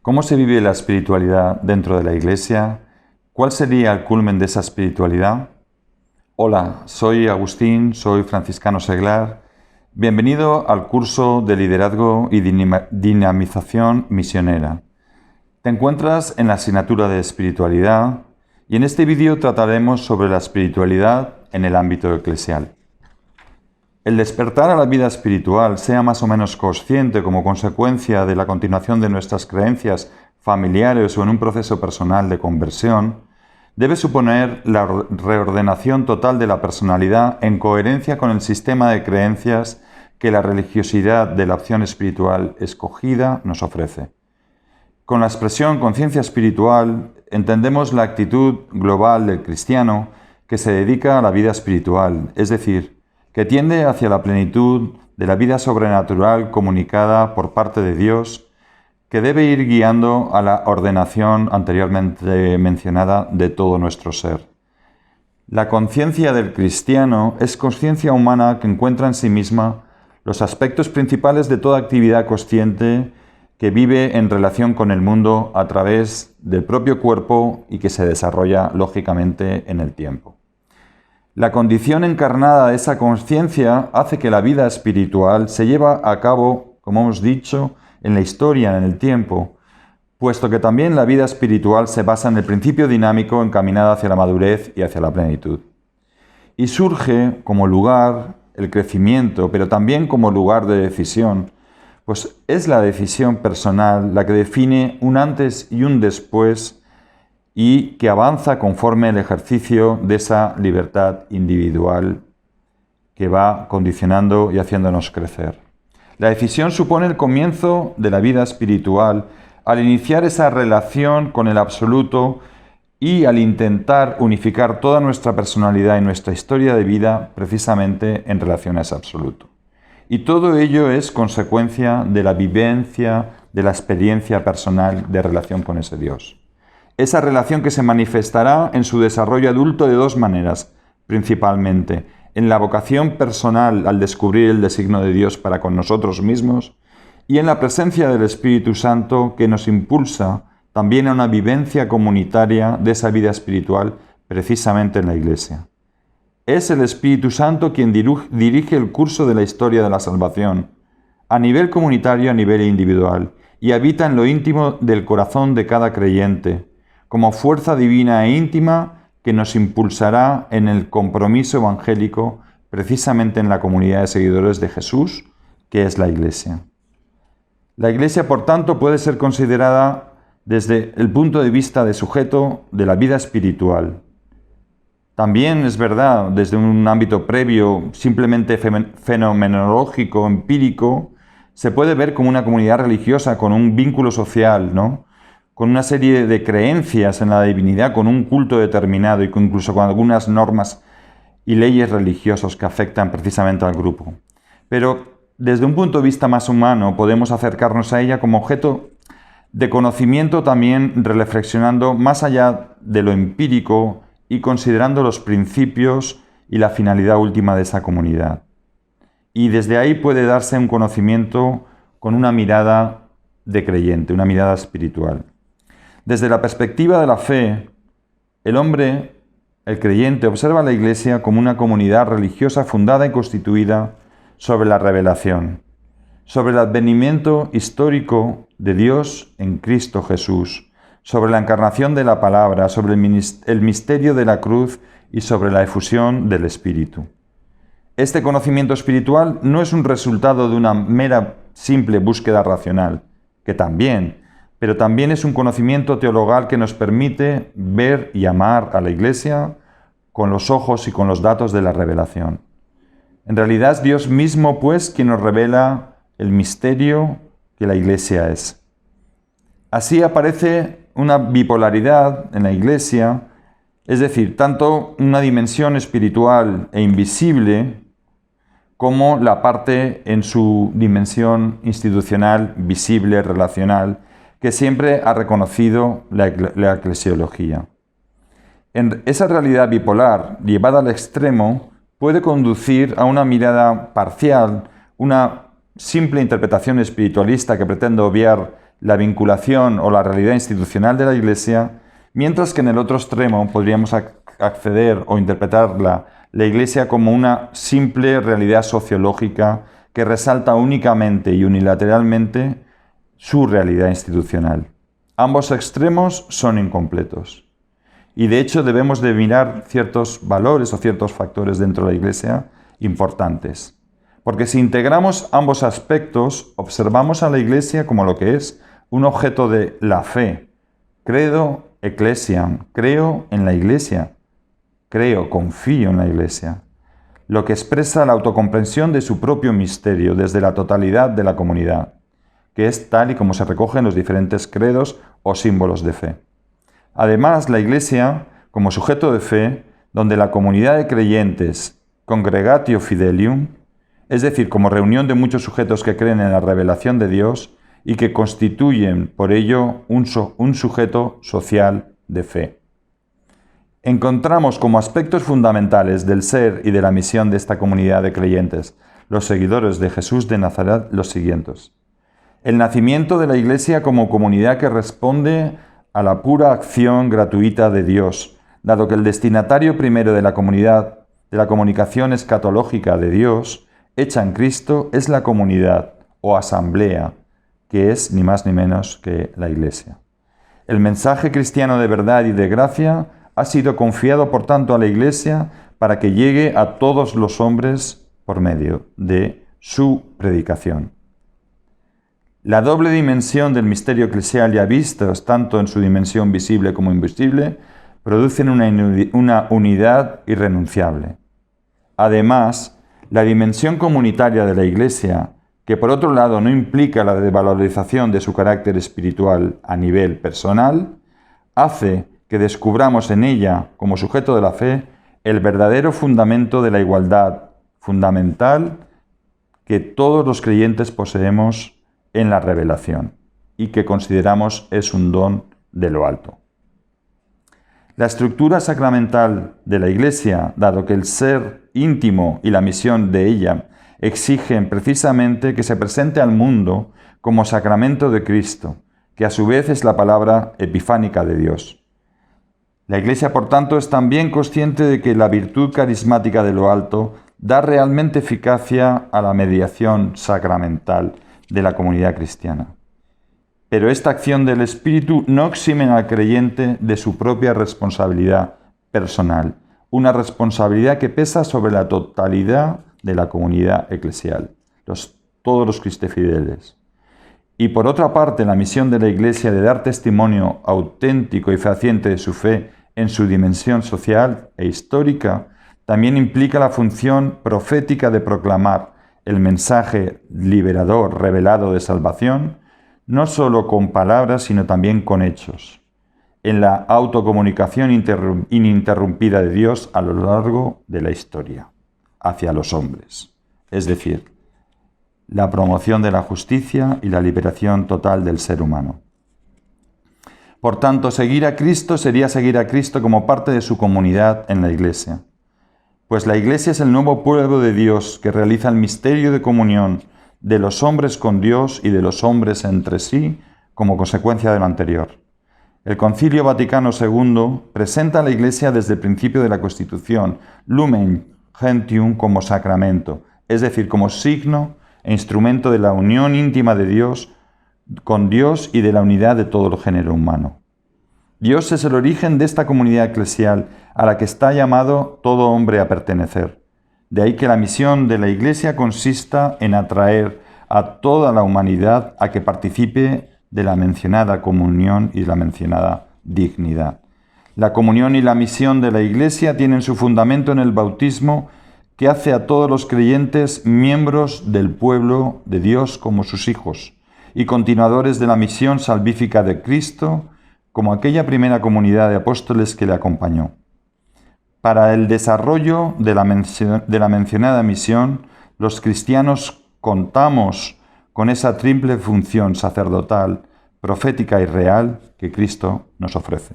¿Cómo se vive la espiritualidad dentro de la Iglesia? ¿Cuál sería el culmen de esa espiritualidad? Hola, soy Agustín, soy franciscano seglar. Bienvenido al curso de liderazgo y dinamización misionera. Te encuentras en la asignatura de espiritualidad y en este vídeo trataremos sobre la espiritualidad en el ámbito eclesial. El despertar a la vida espiritual, sea más o menos consciente como consecuencia de la continuación de nuestras creencias familiares o en un proceso personal de conversión, debe suponer la reordenación total de la personalidad en coherencia con el sistema de creencias que la religiosidad de la opción espiritual escogida nos ofrece. Con la expresión conciencia espiritual entendemos la actitud global del cristiano que se dedica a la vida espiritual, es decir, que tiende hacia la plenitud de la vida sobrenatural comunicada por parte de Dios, que debe ir guiando a la ordenación anteriormente mencionada de todo nuestro ser. La conciencia del cristiano es conciencia humana que encuentra en sí misma los aspectos principales de toda actividad consciente que vive en relación con el mundo a través del propio cuerpo y que se desarrolla lógicamente en el tiempo. La condición encarnada de esa conciencia hace que la vida espiritual se lleve a cabo, como hemos dicho, en la historia, en el tiempo, puesto que también la vida espiritual se basa en el principio dinámico encaminado hacia la madurez y hacia la plenitud. Y surge como lugar el crecimiento, pero también como lugar de decisión, pues es la decisión personal la que define un antes y un después y que avanza conforme el ejercicio de esa libertad individual que va condicionando y haciéndonos crecer. La decisión supone el comienzo de la vida espiritual al iniciar esa relación con el absoluto y al intentar unificar toda nuestra personalidad y nuestra historia de vida precisamente en relación a ese absoluto. Y todo ello es consecuencia de la vivencia, de la experiencia personal de relación con ese Dios. Esa relación que se manifestará en su desarrollo adulto de dos maneras, principalmente, en la vocación personal al descubrir el designio de Dios para con nosotros mismos y en la presencia del Espíritu Santo que nos impulsa también a una vivencia comunitaria de esa vida espiritual precisamente en la Iglesia. Es el Espíritu Santo quien dirige el curso de la historia de la salvación, a nivel comunitario y a nivel individual, y habita en lo íntimo del corazón de cada creyente, como fuerza divina e íntima que nos impulsará en el compromiso evangélico precisamente en la comunidad de seguidores de Jesús, que es la Iglesia. La Iglesia, por tanto, puede ser considerada desde el punto de vista de sujeto de la vida espiritual. También es verdad, desde un ámbito previo, simplemente fenomenológico, empírico, se puede ver como una comunidad religiosa con un vínculo social, ¿no?, con una serie de creencias en la divinidad, con un culto determinado y incluso con algunas normas y leyes religiosas que afectan precisamente al grupo. Pero desde un punto de vista más humano podemos acercarnos a ella como objeto de conocimiento también reflexionando más allá de lo empírico y considerando los principios y la finalidad última de esa comunidad. Y desde ahí puede darse un conocimiento con una mirada de creyente, una mirada espiritual. Desde la perspectiva de la fe, el hombre, el creyente, observa a la Iglesia como una comunidad religiosa fundada y constituida sobre la revelación, sobre el advenimiento histórico de Dios en Cristo Jesús, sobre la encarnación de la palabra, sobre el misterio de la cruz y sobre la efusión del Espíritu. Este conocimiento espiritual no es un resultado de una mera simple búsqueda racional, que también, pero también es un conocimiento teologal que nos permite ver y amar a la Iglesia con los ojos y con los datos de la revelación. En realidad es Dios mismo, pues, quien nos revela el misterio que la Iglesia es. Así aparece una bipolaridad en la Iglesia, es decir, tanto una dimensión espiritual e invisible como la parte en su dimensión institucional, visible, relacional, que siempre ha reconocido la eclesiología. En esa realidad bipolar, llevada al extremo, puede conducir a una mirada parcial, una simple interpretación espiritualista que pretende obviar la vinculación o la realidad institucional de la Iglesia, mientras que en el otro extremo podríamos acceder o interpretar la Iglesia como una simple realidad sociológica que resalta únicamente y unilateralmente su realidad institucional. Ambos extremos son incompletos. Y de hecho debemos de mirar ciertos valores o ciertos factores dentro de la Iglesia importantes. Porque si integramos ambos aspectos, observamos a la Iglesia como lo que es un objeto de la fe. Credo, ecclesiam, creo en la Iglesia. Creo, confío en la Iglesia. Lo que expresa la autocomprensión de su propio misterio desde la totalidad de la comunidad, que es tal y como se recoge en los diferentes credos o símbolos de fe. Además, la Iglesia, como sujeto de fe, donde la comunidad de creyentes, congregatio fidelium, es decir, como reunión de muchos sujetos que creen en la revelación de Dios y que constituyen por ello un sujeto social de fe. Encontramos como aspectos fundamentales del ser y de la misión de esta comunidad de creyentes, los seguidores de Jesús de Nazaret, los siguientes. El nacimiento de la Iglesia como comunidad que responde a la pura acción gratuita de Dios, dado que el destinatario primero de la comunidad, de la comunicación escatológica de Dios, hecha en Cristo, es la comunidad o asamblea, que es ni más ni menos que la Iglesia. El mensaje cristiano de verdad y de gracia ha sido confiado, por tanto, a la Iglesia para que llegue a todos los hombres por medio de su predicación. La doble dimensión del misterio eclesial ya vistos, tanto en su dimensión visible como invisible, producen una unidad irrenunciable. Además, la dimensión comunitaria de la Iglesia, que por otro lado no implica la desvalorización de su carácter espiritual a nivel personal, hace que descubramos en ella, como sujeto de la fe, el verdadero fundamento de la igualdad fundamental que todos los creyentes poseemos en la revelación y que consideramos es un don de lo alto. La estructura sacramental de la Iglesia, dado que el ser íntimo y la misión de ella exigen precisamente que se presente al mundo como sacramento de Cristo, que a su vez es la palabra epifánica de Dios. La Iglesia, por tanto, es también consciente de que la virtud carismática de lo alto da realmente eficacia a la mediación sacramental de la comunidad cristiana. Pero esta acción del Espíritu no exime al creyente de su propia responsabilidad personal, una responsabilidad que pesa sobre la totalidad de la comunidad eclesial, todos los cristianos. Y por otra parte, la misión de la Iglesia de dar testimonio auténtico y fehaciente de su fe en su dimensión social e histórica, también implica la función profética de proclamar el mensaje liberador revelado de salvación, no solo con palabras, sino también con hechos, en la autocomunicación ininterrumpida de Dios a lo largo de la historia, hacia los hombres, es decir, la promoción de la justicia y la liberación total del ser humano. Por tanto, seguir a Cristo sería seguir a Cristo como parte de su comunidad en la Iglesia. Pues la Iglesia es el nuevo pueblo de Dios que realiza el misterio de comunión de los hombres con Dios y de los hombres entre sí como consecuencia de lo anterior. El Concilio Vaticano II presenta a la Iglesia desde el principio de la Constitución Lumen Gentium como sacramento, es decir, como signo e instrumento de la unión íntima de Dios con Dios y de la unidad de todo el género humano. Dios es el origen de esta comunidad eclesial a la que está llamado todo hombre a pertenecer. De ahí que la misión de la Iglesia consista en atraer a toda la humanidad a que participe de la mencionada comunión y la mencionada dignidad. La comunión y la misión de la Iglesia tienen su fundamento en el bautismo que hace a todos los creyentes miembros del pueblo de Dios como sus hijos y continuadores de la misión salvífica de Cristo como aquella primera comunidad de apóstoles que le acompañó. Para el desarrollo de la mencionada misión, los cristianos contamos con esa triple función sacerdotal, profética y real que Cristo nos ofrece.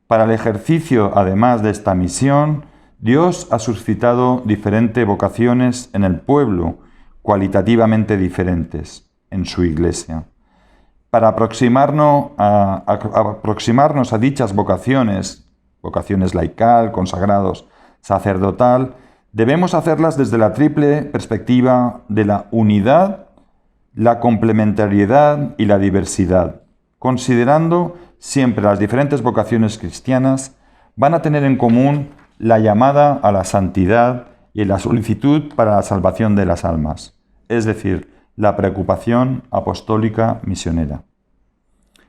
Para el ejercicio, además de esta misión, Dios ha suscitado diferentes vocaciones en el pueblo, cualitativamente diferentes, en su Iglesia. Para aproximarnos a dichas vocaciones laical, consagrados, sacerdotal, debemos hacerlas desde la triple perspectiva de la unidad, la complementariedad y la diversidad, considerando siempre las diferentes vocaciones cristianas van a tener en común la llamada a la santidad y la solicitud para la salvación de las almas, es decir, la preocupación apostólica misionera.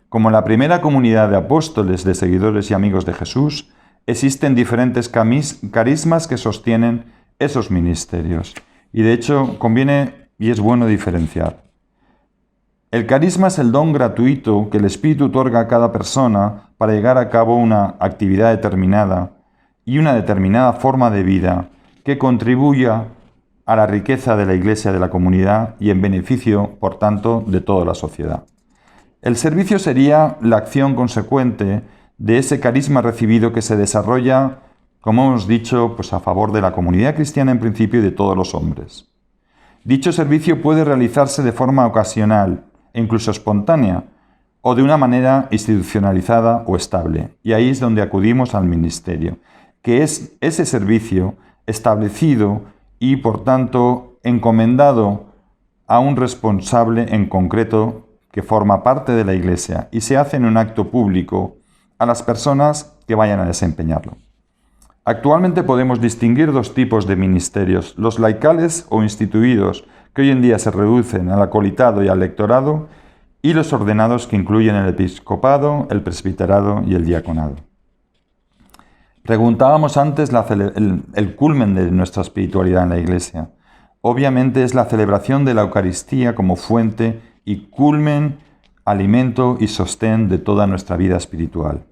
Como en la primera comunidad de apóstoles, de seguidores y amigos de Jesús, existen diferentes carismas que sostienen esos ministerios. Y de hecho conviene y es bueno diferenciar. El carisma es el don gratuito que el Espíritu otorga a cada persona para llevar a cabo una actividad determinada y una determinada forma de vida que contribuya a la riqueza de la Iglesia, de la comunidad y en beneficio, por tanto, de toda la sociedad. El servicio sería la acción consecuente de ese carisma recibido que se desarrolla, como hemos dicho, pues a favor de la comunidad cristiana en principio y de todos los hombres. Dicho servicio puede realizarse de forma ocasional e incluso espontánea, o de una manera institucionalizada o estable. Y ahí es donde acudimos al ministerio, que es ese servicio establecido y, por tanto, encomendado a un responsable en concreto que forma parte de la Iglesia y se hace en un acto público a las personas que vayan a desempeñarlo. Actualmente podemos distinguir dos tipos de ministerios, los laicales o instituidos, que hoy en día se reducen al acolitado y al lectorado, y los ordenados, que incluyen el episcopado, el presbiterado y el diaconado. Preguntábamos antes el culmen de nuestra espiritualidad en la Iglesia. Obviamente es la celebración de la Eucaristía como fuente y culmen, alimento y sostén de toda nuestra vida espiritual.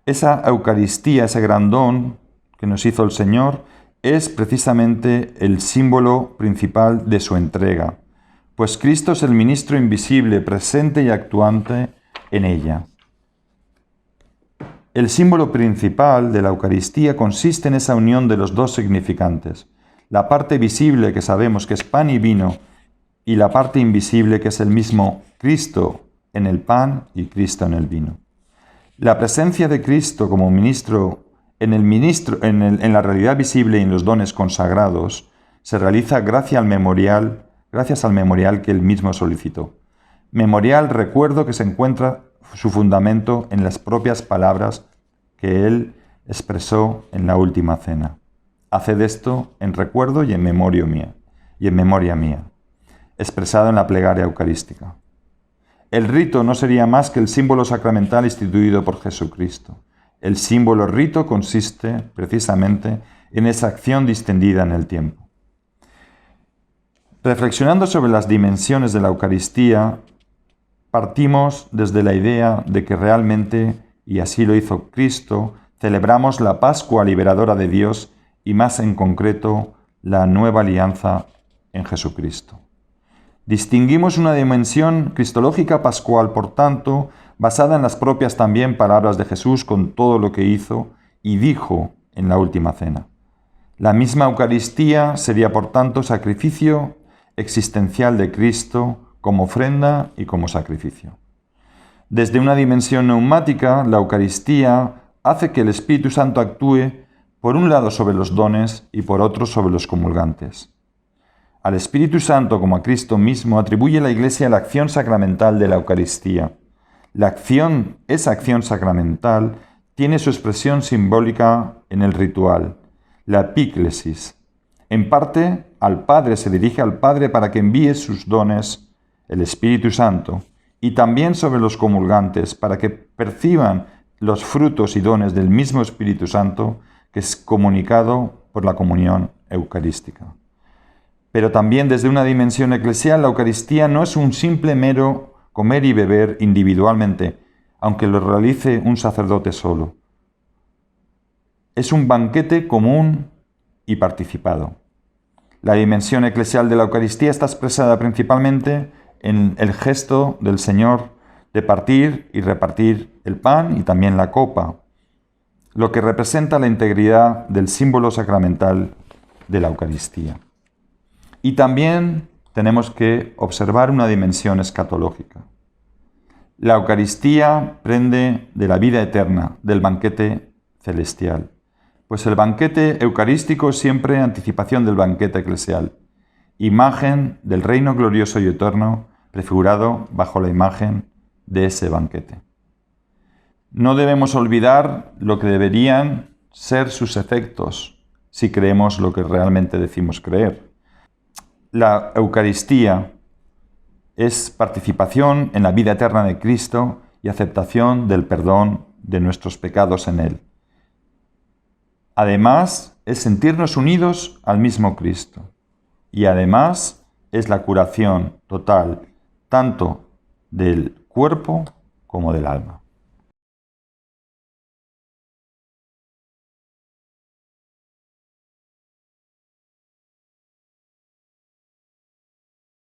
Esa Eucaristía, ese gran don que nos hizo el Señor, es precisamente el símbolo principal de su entrega, pues Cristo es el ministro invisible, presente y actuante en ella. El símbolo principal de la Eucaristía consiste en esa unión de los dos significantes, la parte visible que sabemos que es pan y vino, y la parte invisible que es el mismo Cristo en el pan y Cristo en el vino. La presencia de Cristo como ministro en la realidad visible y en los dones consagrados se realiza gracias al memorial que él mismo solicitó. Memorial, recuerdo, que se encuentra su fundamento en las propias palabras que él expresó en la última cena. Haced esto en recuerdo y en memoria mía, expresado en la plegaria eucarística. El rito no sería más que el símbolo sacramental instituido por Jesucristo. El símbolo rito consiste precisamente en esa acción distendida en el tiempo. Reflexionando sobre las dimensiones de la Eucaristía, partimos desde la idea de que realmente, y así lo hizo Cristo, celebramos la Pascua liberadora de Dios y más en concreto la nueva alianza en Jesucristo. Distinguimos una dimensión cristológica pascual, por tanto, basada en las propias también palabras de Jesús con todo lo que hizo y dijo en la última cena. La misma Eucaristía sería, por tanto, sacrificio existencial de Cristo como ofrenda y como sacrificio. Desde una dimensión neumática, la Eucaristía hace que el Espíritu Santo actúe, por un lado sobre los dones y por otro sobre los comulgantes. Al Espíritu Santo, como a Cristo mismo, atribuye la Iglesia la acción sacramental de la Eucaristía. Esa acción sacramental tiene su expresión simbólica en el ritual, la epíclesis. En parte, al Padre se dirige al Padre para que envíe sus dones, el Espíritu Santo, y también sobre los comulgantes, para que perciban los frutos y dones del mismo Espíritu Santo que es comunicado por la comunión eucarística. Pero también desde una dimensión eclesial, la Eucaristía no es un simple mero comer y beber individualmente, aunque lo realice un sacerdote solo. Es un banquete común y participado. La dimensión eclesial de la Eucaristía está expresada principalmente en el gesto del Señor de partir y repartir el pan y también la copa, lo que representa la integridad del símbolo sacramental de la Eucaristía. Y también tenemos que observar una dimensión escatológica. La Eucaristía prende de la vida eterna, del banquete celestial. Pues el banquete eucarístico es siempre anticipación del banquete eclesial, imagen del reino glorioso y eterno prefigurado bajo la imagen de ese banquete. No debemos olvidar lo que deberían ser sus efectos si creemos lo que realmente decimos creer. La Eucaristía es participación en la vida eterna de Cristo y aceptación del perdón de nuestros pecados en Él. Además, es sentirnos unidos al mismo Cristo. Y además, es la curación total tanto del cuerpo como del alma.